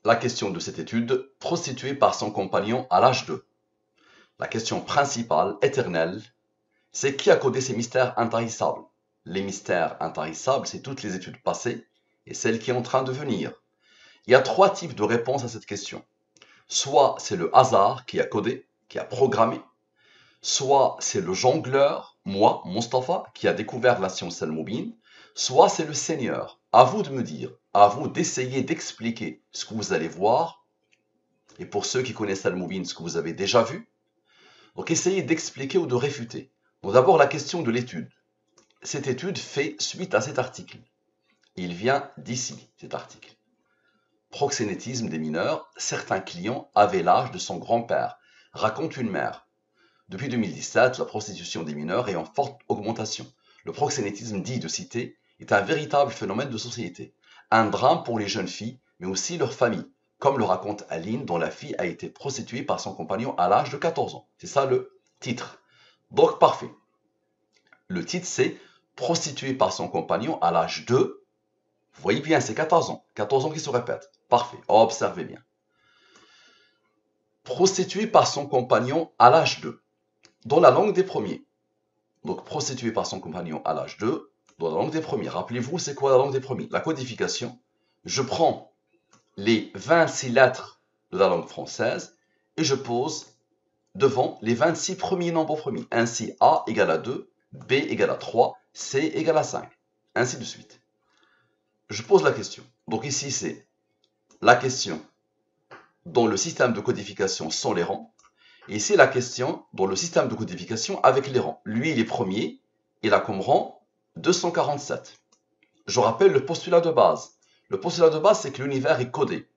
la question de cette étude, prostituée par son compagnon à l'âge 2. La question principale, éternelle, c'est qui a codé ces mystères intarissables? Les mystères intarissables, c'est toutes les études passées et celles qui sont en train de venir. Il y a trois types de réponses à cette question. Soit c'est le hasard qui a codé, qui a programmé, soit c'est le jongleur, moi, Mustapha, qui a découvert la science al-Mubin, soit c'est le Seigneur. À vous de me dire, à vous d'essayer d'expliquer ce que vous allez voir, et pour ceux qui connaissent al-Mubin, ce que vous avez déjà vu. Donc essayez d'expliquer ou de réfuter. Donc d'abord la question de l'étude. Cette étude fait suite à cet article. Il vient d'ici, cet article. Proxénétisme des mineurs, certains clients avaient l'âge de son grand-père, raconte une mère. Depuis 2017, la prostitution des mineurs est en forte augmentation. Le proxénétisme dit de cité est un véritable phénomène de société. Un drame pour les jeunes filles, mais aussi leurs familles, comme le raconte Aline, dont la fille a été prostituée par son compagnon à l'âge de 14 ans. C'est ça le titre. Donc parfait. Le titre c'est prostituée par son compagnon à l'âge de... Vous voyez bien, c'est 14 ans. 14 ans qui se répètent. Parfait. Observez bien. Prostituée par son compagnon à l'âge 2. Dans la langue des premiers. Donc, prostituée par son compagnon à l'âge 2, dans la langue des premiers. Rappelez-vous, c'est quoi la langue des premiers? La codification. Je prends les 26 lettres de la langue française et je pose devant les 26 premiers nombres premiers. Ainsi, A égale à 2, B égale à 3, C égale à 5. Ainsi de suite. Je pose la question. Donc ici, c'est la question dans le système de codification sans les rangs. Et ici, la question dans le système de codification avec les rangs. Lui, il est premier. Il a comme rang 247. Je rappelle le postulat de base. Le postulat de base, c'est que l'univers est codé.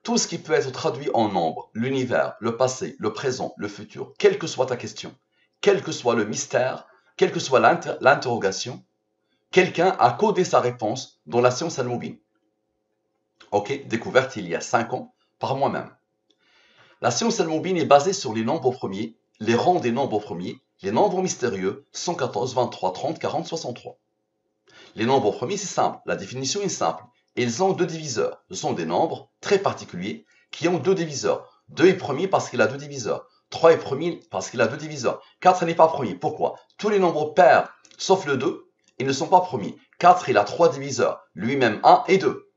Tout ce qui peut être traduit en nombre, l'univers, le passé, le présent, le futur, quelle que soit ta question, quel que soit le mystère, quelle que soit l'interrogation, quelqu'un a codé sa réponse dans la science al-Mubin. Ok, découverte il y a 5 ans par moi-même. La science al-Mubin est basée sur les nombres premiers, les rangs des nombres premiers, les nombres mystérieux 114, 23, 30, 40, 63. Les nombres premiers, c'est simple, la définition est simple. Ils ont deux diviseurs. Ce sont des nombres très particuliers qui ont deux diviseurs. 2 est premier parce qu'il a deux diviseurs. 3 est premier parce qu'il a deux diviseurs. 4 n'est pas premier. Pourquoi? Tous les nombres pairs, sauf le 2, ils ne sont pas premiers. 4, il a 3 diviseurs, lui-même 1 et 2.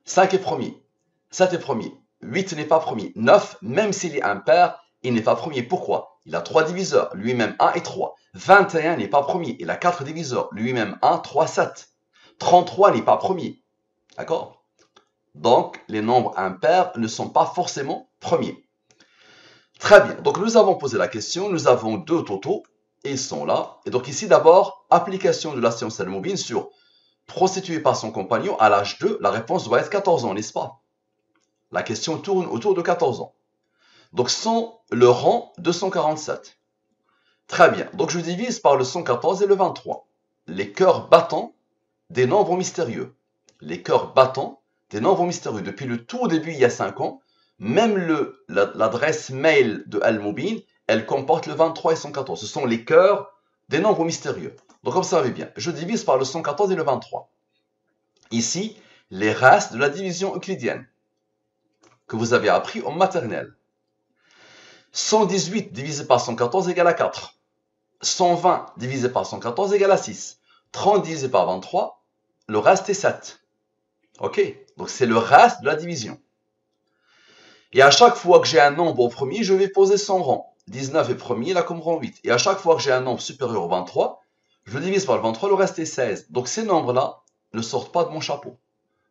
5 est premier. 7 est premier. 8 n'est pas premier. 9, même s'il est impair, il n'est pas premier. Pourquoi? Il a 3 diviseurs, lui-même 1 et 3. 21 n'est pas premier. Il a 4 diviseurs, lui-même 1, 3, 7. 33 n'est pas premier. D'accord? Donc, les nombres impairs ne sont pas forcément premiers. Très bien. Donc, nous avons posé la question. Nous avons deux totaux. Et ils sont là. Et donc, ici, d'abord, application de la science al-Mubin sur prostituée par son compagnon à l'âge 2. La réponse doit être 14 ans, n'est-ce pas? La question tourne autour de 14 ans. Donc, sans le rang 247. Très bien. Donc, je divise par le 114 et le 23. Les cœurs battants des nombres mystérieux. Les cœurs battants des nombres mystérieux. Depuis le tout début, il y a 5 ans, même l'adresse mail de al-Mubin, elle comporte le 23 et 114. Ce sont les cœurs des nombres mystérieux. Donc, observez bien. Je divise par le 114 et le 23. Ici, les restes de la division euclidienne que vous avez appris en maternelle. 118 divisé par 114 égale à 4. 120 divisé par 114 égale à 6. 30 divisé par 23, le reste est 7. Ok? Donc c'est le reste de la division. Et à chaque fois que j'ai un nombre au premier, je vais poser son rang. 19 est premier, il a comme rang 8. Et à chaque fois que j'ai un nombre supérieur au 23, je divise par le 23, le reste est 16. Donc ces nombres-là ne sortent pas de mon chapeau.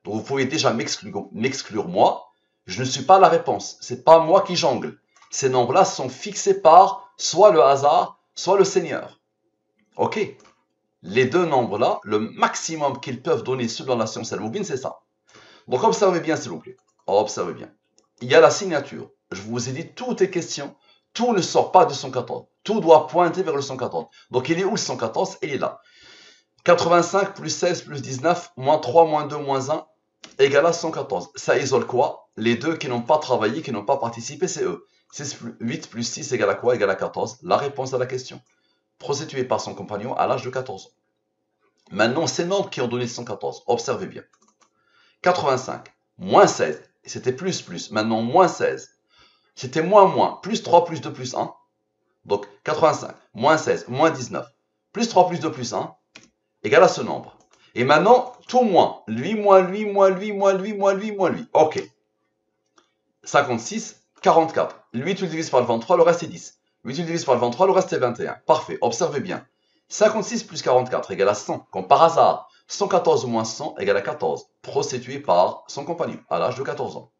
Donc vous pouvez déjà m'exclure moi. Je ne suis pas la réponse. C'est pas moi qui jongle. Ces nombres-là sont fixés par soit le hasard, soit le Seigneur. Ok? Les deux nombres-là, le maximum qu'ils peuvent donner selon la science al-Mubin, c'est ça. Donc observez bien, s'il vous plaît. Observez bien. Il y a la signature. Je vous ai dit, tout est question. Tout ne sort pas de 114. Tout doit pointer vers le 114. Donc il est où le 114? Il est là. 85 plus 16 plus 19, moins 3, moins 2, moins 1, égale à 114. Ça isole quoi? Les deux qui n'ont pas travaillé, qui n'ont pas participé, c'est eux. 8 plus 6 égale à quoi? Égale à 14. La réponse à la question. Prostituée par son compagnon à l'âge de 14 ans. Maintenant, ces nombres qui ont donné 114, observez bien. 85, moins 16, C'était plus, plus. Maintenant, moins 16. C'était moins, moins. Plus 3, plus 2, plus 1. Donc, 85, moins 16, moins 19. Plus 3, plus 2, plus 1. Égale à ce nombre. Et maintenant, tout moins. Lui, moins lui, moins lui, moins lui, moins lui, moins lui. OK. 56, 44. Lui, tu le divises par le 23, le reste est 10. Lui, tu le divises par le 23, le reste est 21. Parfait. Observez bien. 56 plus 44 égale à 100. Comme par hasard, 114 moins 100 égale à 14. Prostitué par son compagnon à l'âge de 14 ans.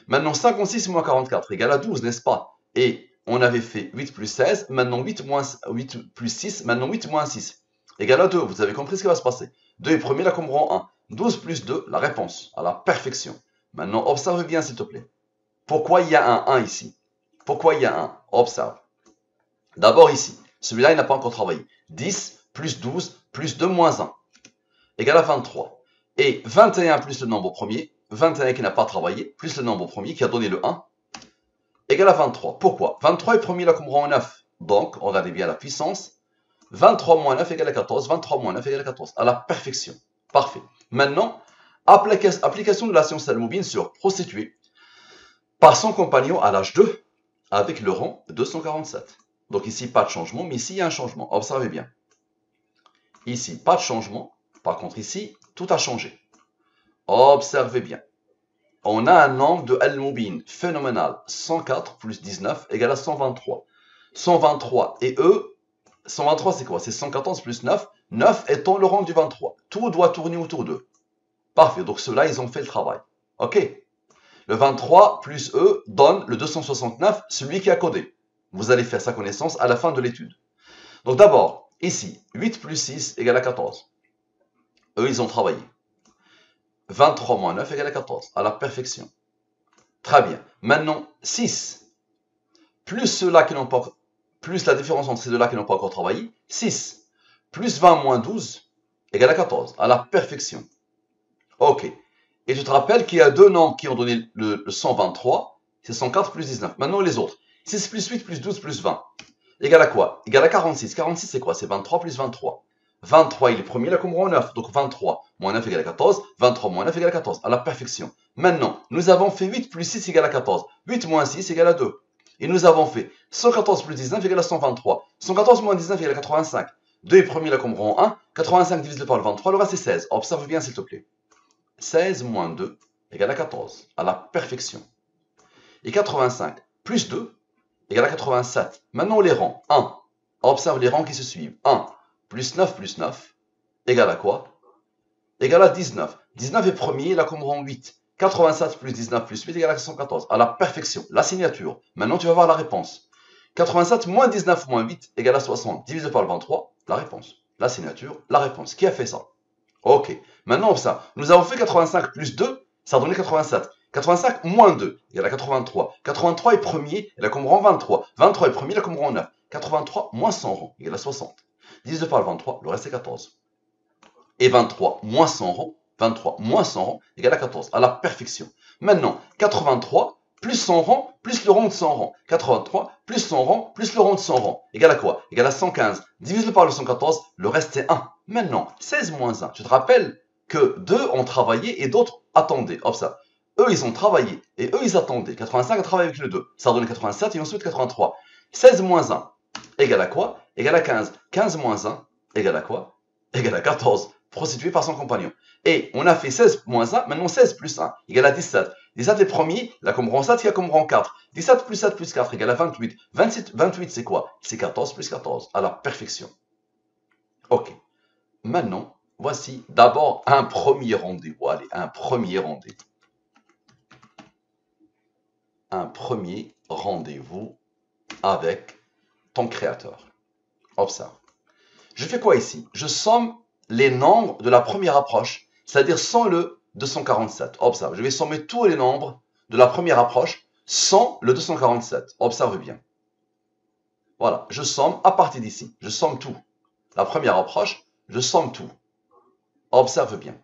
Maintenant, 56 moins 44 égale à 12, n'est-ce pas? Et on avait fait 8 plus 16, maintenant 8 plus 6, maintenant 8 moins 6 égale à 2. Vous avez compris ce qui va se passer. 2 est premier, là comme rang 1. 12 plus 2, la réponse, à la perfection. Maintenant, observe bien s'il te plaît. Pourquoi il y a un 1 ici? Pourquoi il y a un? Observe. D'abord ici, celui-là, il n'a pas encore travaillé. 10 plus 12 plus 2 moins 1 égale à 23. Et 21 plus le nombre premier, 21 qui n'a pas travaillé, plus le nombre premier qui a donné le 1, égale à 23. Pourquoi? 23 est premier là comme rang 9. Donc, regardez bien la puissance. 23 moins 9 égale à 14. 23 moins 9 égale à 14. À la perfection. Parfait. Maintenant, application de la science al-Moubine sur prostituée par son compagnon à l'âge 2 avec le rang 247. Donc ici, pas de changement, mais ici, il y a un changement. Observez bien. Ici, pas de changement. Par contre, ici, tout a changé. Observez bien. On a un nombre de Al-Moubin phénoménal. 104 plus 19 égale à 123. 123 et eux, 123 c'est quoi? C'est 114 plus 9. 9 étant le rang du 23. Tout doit tourner autour d'eux. Parfait, donc ceux-là, ils ont fait le travail. Ok? Le 23 plus eux donne le 269, celui qui a codé. Vous allez faire sa connaissance à la fin de l'étude. Donc d'abord, ici, 8 plus 6 égale à 14. Eux, ils ont travaillé. 23 moins 9 égale à 14, à la perfection. Très bien. Maintenant, 6, plus ceux-là qui n'ont pas, plus la différence entre ces deux-là qui n'ont pas encore travaillé, 6, plus 20 moins 12 égale à 14, à la perfection. Ok. Et tu te rappelles qu'il y a deux nombres qui ont donné le 123, c'est 104 plus 19. Maintenant, les autres. 6 plus 8 plus 12 plus 20. Égale à quoi? Égale à 46. 46, c'est quoi? C'est 23 plus 23. 23, il est premier, là comme rang 9. Donc 23 moins 9 égale à 14. 23 moins 9 égale à 14. À la perfection. Maintenant, nous avons fait 8 plus 6 égale à 14. 8 moins 6 égale à 2. Et nous avons fait 114 plus 19 égale à 123. 114 moins 19 égale à 85. 2 est premier, là comme rang 1. 85 divisé par le 23, le reste c'est 16. Observe bien s'il te plaît. 16 moins 2 égale à 14. À la perfection. Et 85 plus 2 égale à 87. Maintenant, les rangs. 1. Observe les rangs qui se suivent. 1 plus 9 égale à quoi? Égale à 19. 19 est premier, là comme rang 8. 87 plus 19 plus 8 égale à 114. À la perfection. La signature. Maintenant, tu vas voir la réponse. 87 moins 19 moins 8 égale à 60. Divisé par le 23, la réponse. La signature, la réponse. Qui a fait ça? Ok. Maintenant, ça. Nous avons fait 85 plus 2, ça a donné 87. 85 moins 2 égale à 83. 83 est premier, il a comme rang 23. 23 est premier, il a comme rang 9. 83 moins 100 rangs égale à 60. Divisé par le 23, le reste est 14. Et 23 moins 100 rangs, 23 moins 100 rangs égale à 14. À la perfection. Maintenant, 83 plus 100 rangs plus le rang de 100 rangs. 83 plus 100 rangs plus le rang de 100 rangs. Égale à quoi? Égale à 115. Divisé par le 114, le reste est 1. Maintenant, 16 moins 1. Tu te rappelles que 2 ont travaillé et d'autres attendaient. Observe. Eux, ils ont travaillé et eux, ils attendaient. 85 a travaillé avec le 2. Ça a donné 87 et ensuite 83. 16 moins 1 égale à quoi? Égale à 15. 15 moins 1 égale à quoi? Égale à 14. Prostitué par son compagnon. Et on a fait 16 moins 1, maintenant 16 plus 1 égale à 17. 17 est premier, il a comme rang 7, il a comme rang 4. 17 plus 7 plus 4 égale à 28. 28 c'est quoi? C'est 14 plus 14, à la perfection. Ok. Maintenant, voici d'abord un premier rendez-vous. Allez, un premier rendez-vous. Un premier rendez-vous avec ton créateur. Observe. Je fais quoi ici? Je somme les nombres de la première approche, c'est-à-dire sans le 247. Observe, je vais sommer tous les nombres de la première approche sans le 247. Observe bien. Voilà, je somme à partir d'ici. Je somme tout. La première approche, je somme tout. Observe bien.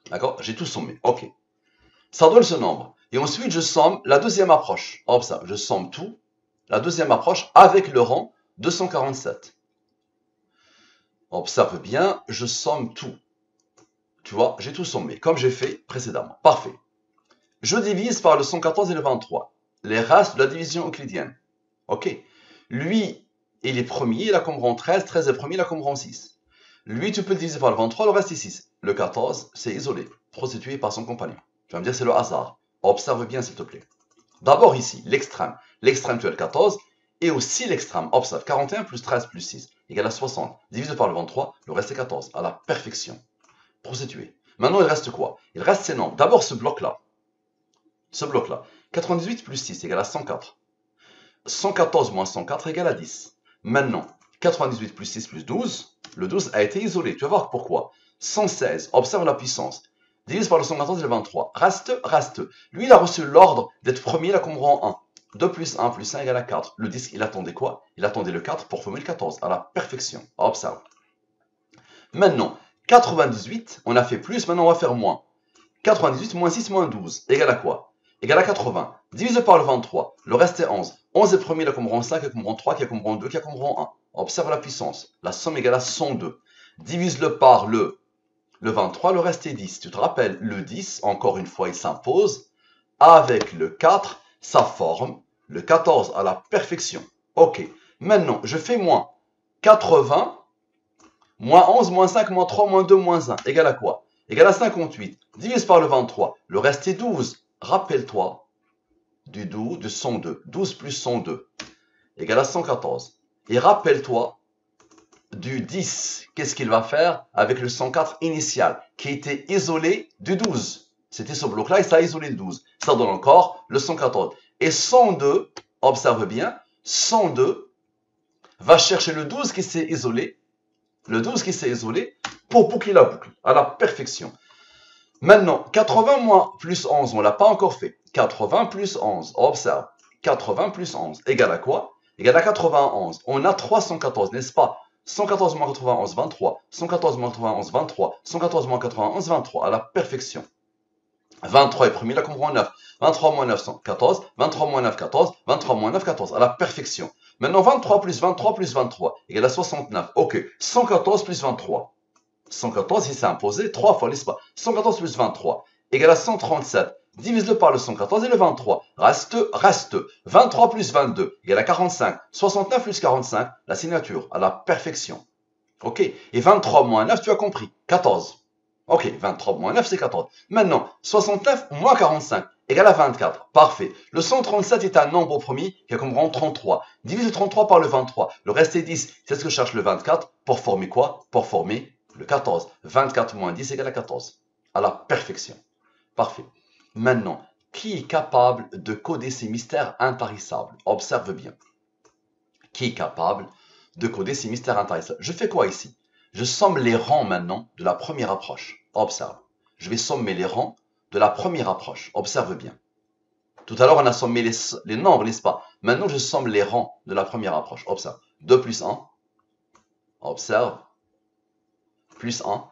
D'accord? J'ai tout sommé. Ok. Ça donne ce nombre. Et ensuite, je somme la deuxième approche. Observe, je somme tout. La deuxième approche avec le rang 247. Observe bien, je somme tout. Tu vois, j'ai tout sommé, comme j'ai fait précédemment. Parfait. Je divise par le 114 et le 23. Les restes de la division euclidienne. Ok. Lui, il est premier, il a comme rang 13. 13 est premier, il a comme rang 6. Lui, tu peux le diviser par le 23, le reste est 6. Le 14, c'est isolé, prostitué par son compagnon. Tu vas me dire, c'est le hasard. Observe bien, s'il te plaît. D'abord ici, l'extrême. L'extrême, tu as le 14. Et aussi l'extrême. Observe, 41 plus 13 plus 6 égale à 60. Divisé par le 23, le reste est 14. À la perfection. Prostitué. Maintenant, il reste quoi? Il reste ces nombres. D'abord, ce bloc-là. Ce bloc-là. 98 plus 6 égale à 104. 114 moins 104 égale à 10. Maintenant, 98 plus 6 plus 12. Le 12 a été isolé. Tu vas voir pourquoi. 116. Observe la puissance. Divise par le 114 et le 23. Reste. Lui, il a reçu l'ordre d'être premier, là, comme rang 1. 2 plus 1 plus 1 égale à 4. Le 10, il attendait quoi? Il attendait le 4 pour former le 14. À la perfection. Observe. Maintenant, 98, on a fait plus, maintenant on va faire moins. 98 moins 6 moins 12 égale à quoi? Égale à 80. Divisé par le 23. Le reste est 11. 11 est premier, il a comme rang 5, il a comme rang 3, qui a comme rang 2, qui a comme rang 1. Observe la puissance. La somme égale à 102. Divise-le par le 23, le reste est 10. Tu te rappelles, le 10, encore une fois, il s'impose. Avec le 4, ça forme le 14 à la perfection. Ok. Maintenant, je fais moins. 80, moins 11, moins 5, moins 3, moins 2, moins 1. Égale à quoi? Égale à 58. Divise par le 23. Le reste est 12. Rappelle-toi du 102. 12 plus 102 égale à 114. Et rappelle-toi du 10. Qu'est-ce qu'il va faire avec le 104 initial qui était isolé du 12? C'était ce bloc-là et ça a isolé le 12. Ça donne encore le 114. Et 102, observe bien, 102 va chercher le 12 qui s'est isolé. Le 12 qui s'est isolé pour boucler la boucle à la perfection. Maintenant, 80 moins plus 11, on ne l'a pas encore fait. 80 plus 11, observe. 80 plus 11 égale à quoi? Égale à 91. On a 314, n'est-ce pas? 114 moins 91, 23. 114 moins 91, 23. 114 moins 91, 23. À la perfection. 23 est premier, là, comprend 9. 23 moins 9, 14. 23 moins 9, 14. 23 moins 9, 14. À la perfection. Maintenant, 23 plus 23 plus 23 égale à 69. Ok. 114 plus 23. 114, il s'est imposé 3 fois, n'est-ce pas? 114 plus 23 égale à 137. Divise-le par le 114 et le 23. Reste. 23 plus 22 égale à 45. 69 plus 45, la signature, à la perfection. Ok. Et 23 moins 9, tu as compris. 14. Ok, 23 moins 9, c'est 14. Maintenant, 69 moins 45 égale à 24. Parfait. Le 137 est un nombre premier qui a comme rang 33. Divise le 33 par le 23. Le reste est 10. C'est ce que cherche le 24 pour former quoi? Pour former le 14. 24 moins 10 égale à 14. À la perfection. Parfait. Maintenant, qui est capable de coder ces mystères intarissables? Observe bien. Qui est capable de coder ces mystères intarissables? Je fais quoi ici? Je somme les rangs maintenant de la première approche. Observe. Je vais sommer les rangs de la première approche. Observe bien. Tout à l'heure, on a sommé les nombres, n'est-ce pas? Maintenant, je somme les rangs de la première approche. Observe. 2 plus 1. Observe. Plus 1.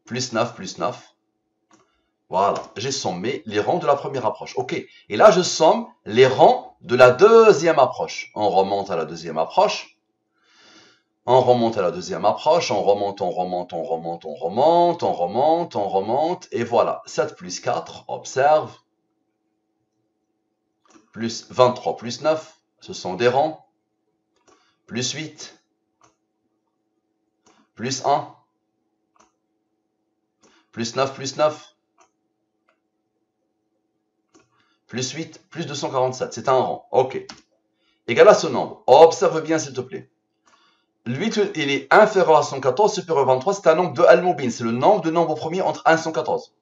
Plus 9, plus 9. Voilà. J'ai sommé les rangs de la première approche. OK. Et là, je somme les rangs de la deuxième approche. On remonte à la deuxième approche. On remonte à la deuxième approche, on remonte, et voilà, 7 plus 4, observe, plus 23 plus 9, ce sont des rangs, plus 8, plus 1, plus 9 plus 9, plus 8, plus 247, c'est un rang, ok. Égal à ce nombre, observe bien s'il te plaît. Lui, il est inférieur à 114, supérieur à 23, c'est un nombre de Al-Mubin. C'est le nombre de nombres premiers entre 1 et 114.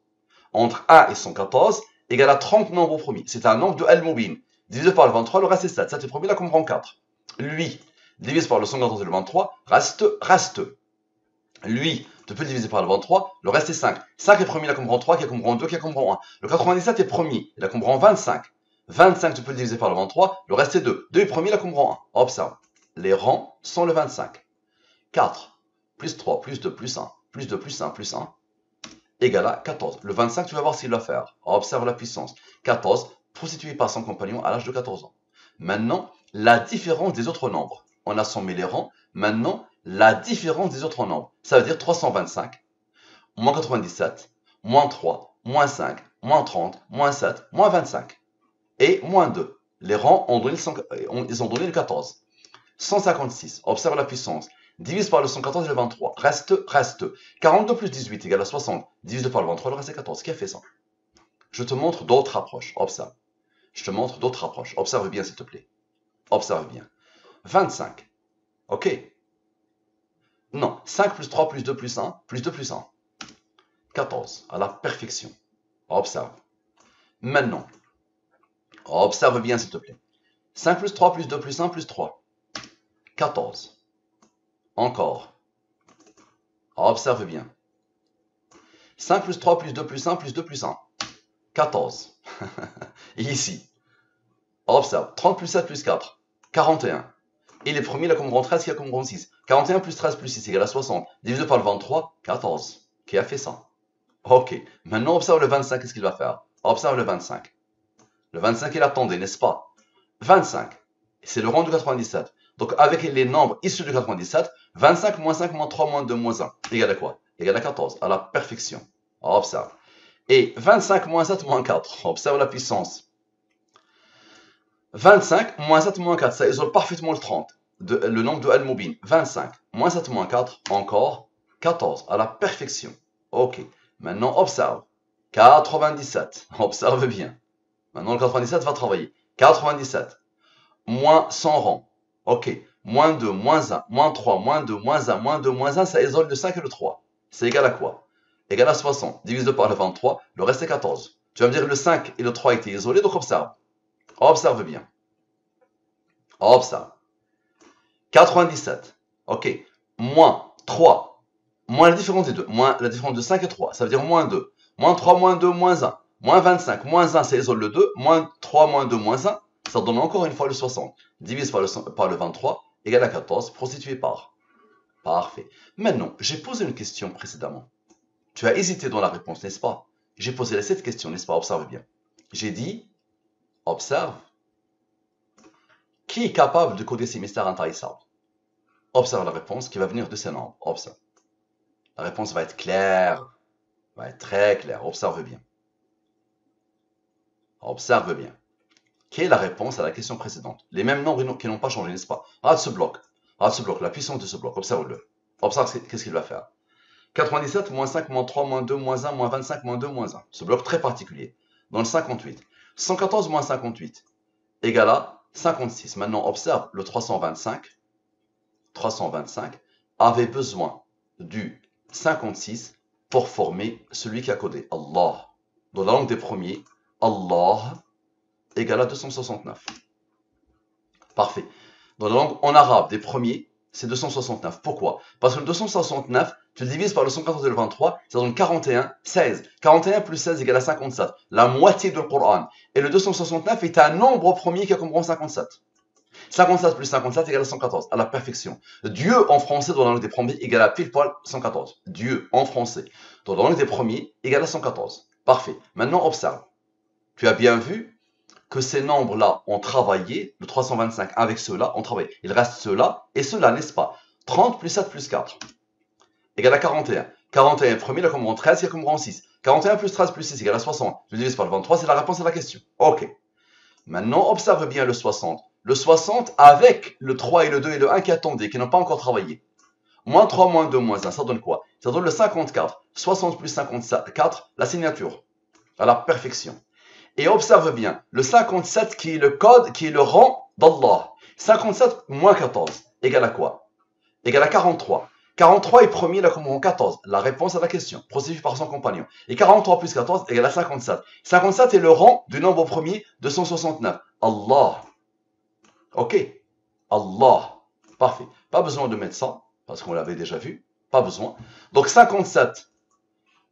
Entre 1 et 114, égale à 30 nombres premiers. C'est un nombre de Al-Mubin. Divisé par le 23, le reste est 7. 7 est premier, là, comprend 4. Lui, divise par le 114 et le 23, reste. Lui, tu peux le diviser par le 23, le reste est 5. 5 est premier, là, comprend 3, qui comprend 2, qui comprend 1. Le 97 est premier, il a comprend 25. 25, tu peux le diviser par le 23, le reste est 2. 2 est premier, là, comprend 1. Observe. Les rangs sont le 25. 4, plus 3, plus 2, plus 1, plus 2, plus 1, plus 1, égale à 14. Le 25, tu vas voir s'il va faire. Observe la puissance. 14, prostitué par son compagnon à l'âge de 14 ans. Maintenant, la différence des autres nombres. On a sommé les rangs. Maintenant, la différence des autres nombres. Ça veut dire 325, moins 97, moins 3, moins 5, moins 30, moins 7, moins 25. Et moins 2. Les rangs ont donné, ils ont donné le 14. 156. Observe la puissance. Divise par le 114 et le 23. Reste. 42 plus 18 égale à 60. Divise par le 23, le reste est 14. Qui a fait ça? Je te montre d'autres approches. Observe. Je te montre d'autres approches. Observe bien, s'il te plaît. Observe bien. 25. Ok. Non. 5 plus 3 plus 2 plus 1 plus 2 plus 1. 14. À la perfection. Observe. Maintenant. Observe bien, s'il te plaît. 5 plus 3 plus 2 plus 1 plus 3. 14. Encore. Observe bien. 5 plus 3 plus 2 plus 1 plus 2 plus 1. 14. Et ici. Observe. 30 plus 7 plus 4. 41. Et les premiers, là, comme rond 13, qui a comme rond 6. 41 plus 13 plus 6 égale à 60. Divisé par le 23, 14. Qui a fait ça? Ok. Maintenant, observe le 25. Qu'est-ce qu'il va faire? Observe le 25. Le 25, il attendait, n'est-ce pas? 25. C'est le rang du 97. Donc, avec les nombres issus du 97, 25 moins 5 moins 3 moins 2 moins 1. Égale à quoi? Égale à 14. À la perfection. Observe. Et 25 moins 7 moins 4. Observe la puissance. 25 moins 7 moins 4. Ça isole parfaitement le 30. Le nombre de Al-Mubin. 25 moins 7 moins 4. Encore 14. À la perfection. Ok. Maintenant, observe. 97. Observe bien. Maintenant, le 97 va travailler. 97. Moins 100 rangs. Ok. Moins 2, moins 1, moins 3, moins 2, moins 1, moins 2, moins 1, ça isole le 5 et le 3. C'est égal à quoi? Égal à 60. Divise par le 23, le reste est 14. Tu vas me dire que le 5 et le 3 étaient isolés, donc observe. Observe bien. Observe. 97. Ok. Moins 3. Moins la différence des deux. Moins la différence de 5 et 3. Ça veut dire moins 2. Moins 3, moins 2, moins 1. Moins 25, moins 1, ça isole le 2. Moins 3, moins 2, moins 1. Ça donne encore une fois le 60. Divise par le 23, égale à 14, prostitué par. Parfait. Maintenant, j'ai posé une question précédemment. Tu as hésité dans la réponse, n'est-ce pas? J'ai posé cette question, n'est-ce pas? Observe bien. J'ai dit, observe, qui est capable de coder ces mystères intarissables? Observe la réponse qui va venir de ces nombres. Observe. La réponse va être claire, va être très claire. Observe bien. Observe bien. Quelle est la réponse à la question précédente? Les mêmes nombres qui n'ont pas changé, n'est-ce pas? Regarde ce bloc. Regarde ce bloc, la puissance de ce bloc. Observe-le. Observe qu'est-ce qu'il va faire. 97, moins 5, moins 3, moins 2, moins 1, moins 25, moins 2, moins 1. Ce bloc très particulier. Dans le 58. 114 moins 58 égale à 56. Maintenant, observe le 325. 325 avait besoin du 56 pour former celui qui a codé. Allah. Dans la langue des premiers, Allah égale à 269. Parfait. Dans la langue en arabe des premiers, c'est 269. Pourquoi? Parce que le 269, tu le divises par le 114 et le 23, ça donne 41, 16. 41 plus 16 égale à 57. La moitié du Coran. Et le 269 est un nombre premier qui a comme rang 57. 57 plus 57 égale à 114, à la perfection. Dieu en français dans la langue des premiers égale à pile poil 114. Dieu en français dans la langue des premiers égale à 114. Parfait. Maintenant observe. Tu as bien vu que ces nombres-là ont travaillé, le 325 avec ceux-là ont travaillé. Il reste ceux-là et ceux-là, n'est-ce pas? 30 plus 7 plus 4 égale à 41. 41 premier, là comme rang 13, il y a comme rang 6. 41 plus 13 plus 6 égale à 60. Je divise par le 23, c'est la réponse à la question. Ok. Maintenant, observe bien le 60. Le 60 avec le 3 et le 2 et le 1 qui attendaient, qui n'ont pas encore travaillé. Moins 3, moins 2, moins 1, ça donne quoi? Ça donne le 54. 60 plus 54, la signature. À la perfection. Et observe bien, le 57 qui est le code, qui est le rang d'Allah. 57 moins 14, égale à quoi? Égale à 43. 43 est premier, là comme rang 14. La réponse à la question, procédure par son compagnon. Et 43 plus 14 égale à 57. 57 est le rang du nombre premier de 169. Allah. Ok. Allah. Parfait. Pas besoin de mettre ça, parce qu'on l'avait déjà vu. Pas besoin. Donc 57.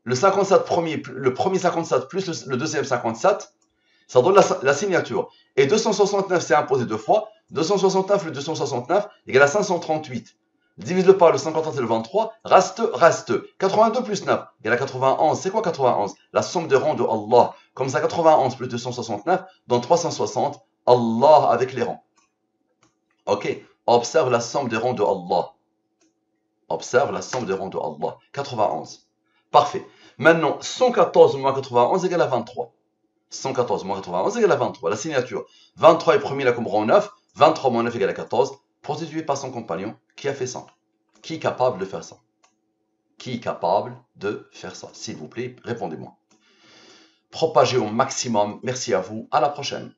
Le 57 premier, le premier 57 plus le deuxième 57, ça donne la signature. Et 269, c'est imposé deux fois. 269, le 269, égale à 538. Divise-le par le 114 et le 23, reste. 82 plus 9, égale à 91. C'est quoi 91? La somme des rangs de Allah. Comme ça, 91 plus 269, donne 360. Allah avec les rangs. Ok. Observe la somme des rangs de Allah. Observe la somme des rangs de Allah. 91. Parfait. Maintenant, 114 moins 91 égale à 23. 114 moins 91 égale à 23. La signature. 23 est premier, la comme rang 9. 23 moins 9 égale à 14. Prostitué par son compagnon qui a fait ça. Qui est capable de faire ça? Qui est capable de faire ça? S'il vous plaît, répondez-moi. Propagez au maximum. Merci à vous. À la prochaine.